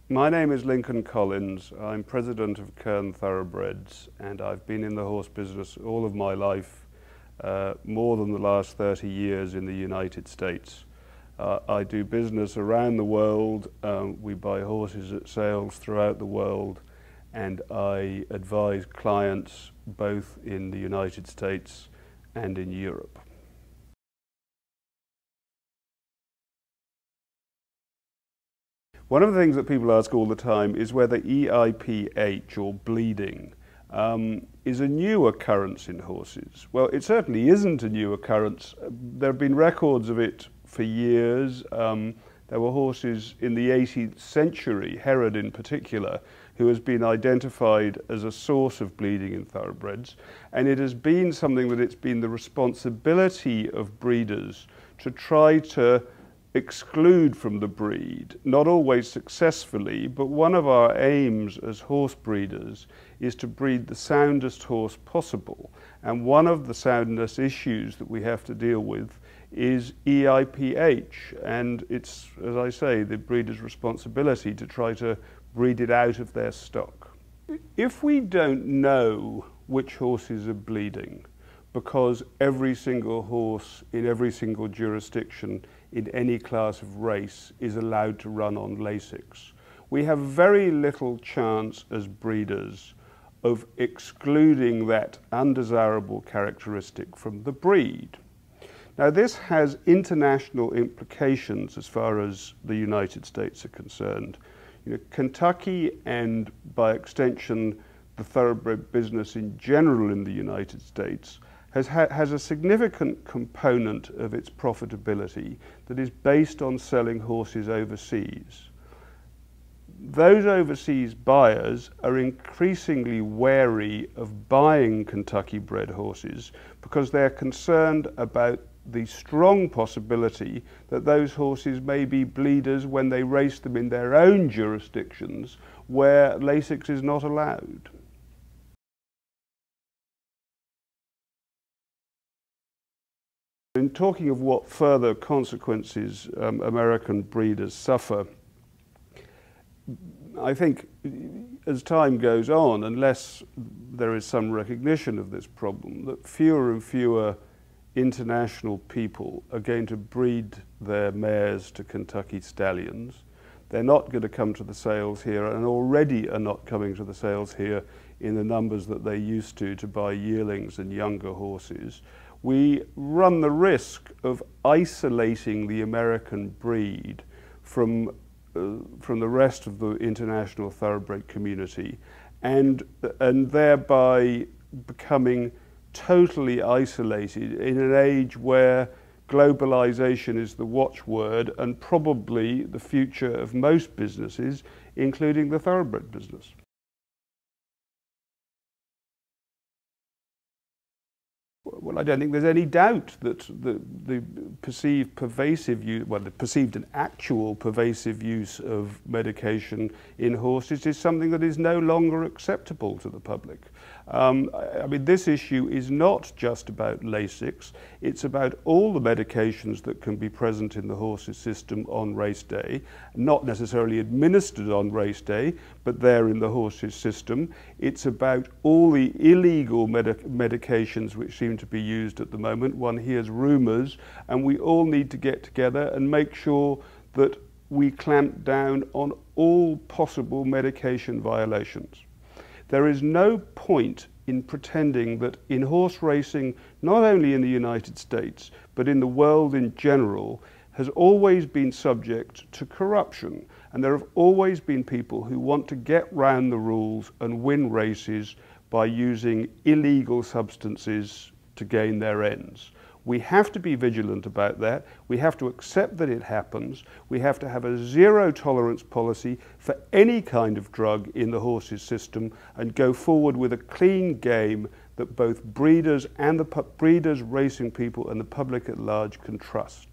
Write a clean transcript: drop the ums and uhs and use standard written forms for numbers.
My name is Lincoln Collins. I'm president of Kern Thoroughbreds, and I've been in the horse business all of my life, more than the last 30 years in the United States. I do business around the world. We buy horses at sales throughout the world, and I advise clients both in the United States and in Europe. One of the things that people ask all the time is whether EIPH, or bleeding, is a new occurrence in horses. Well, it certainly isn't a new occurrence. There have been records of it for years. There were horses in the 18th century, Herod in particular, who has been identified as a source of bleeding in thoroughbreds. And it has been something that it's been the responsibility of breeders to try to exclude from the breed, not always successfully, but one of our aims as horse breeders is to breed the soundest horse possible. And one of the soundness issues that we have to deal with is EIPH, and it's, as I say, the breeder's responsibility to try to breed it out of their stock. If we don't know which horses are bleeding, because every single horse in every single jurisdiction in any class of race is allowed to run on Lasix, we have very little chance as breeders of excluding that undesirable characteristic from the breed. Now, this has international implications as far as the United States are concerned. Kentucky, and by extension the thoroughbred business in general in the United States, has a significant component of its profitability that is based on selling horses overseas. Those overseas buyers are increasingly wary of buying Kentucky-bred horses because they're concerned about the strong possibility that those horses may be bleeders when they race them in their own jurisdictions where Lasix is not allowed. In talking of what further consequences American breeders suffer, I think as time goes on, unless there is some recognition of this problem, that fewer and fewer international people are going to breed their mares to Kentucky stallions. They're not going to come to the sales here, and already are not coming to the sales here in the numbers that they used to buy yearlings and younger horses. We run the risk of isolating the American breed from the rest of the international thoroughbred community, and thereby becoming totally isolated in an age where globalization is the watchword and probably the future of most businesses, including the thoroughbred business. Well, I don't think there's any doubt that the perceived pervasive use, well, the perceived and actual pervasive use of medication in horses is something that is no longer acceptable to the public. I mean, this issue is not just about Lasix, it's about all the medications that can be present in the horse's system on race day, not necessarily administered on race day, but they're in the horse's system. It's about all the illegal medications which seem to be used at the moment. One hears rumours, and we all need to get together and make sure that we clamp down on all possible medication violations. There is no point in pretending that in horse racing, not only in the United States, but in the world in general, has always been subject to corruption. And there have always been people who want to get round the rules and win races by using illegal substances to gain their ends. We have to be vigilant about that. We have to accept that it happens. We have to have a zero tolerance policy for any kind of drug in the horse's system and go forward with a clean game that both breeders and breeders, racing people and the public at large can trust.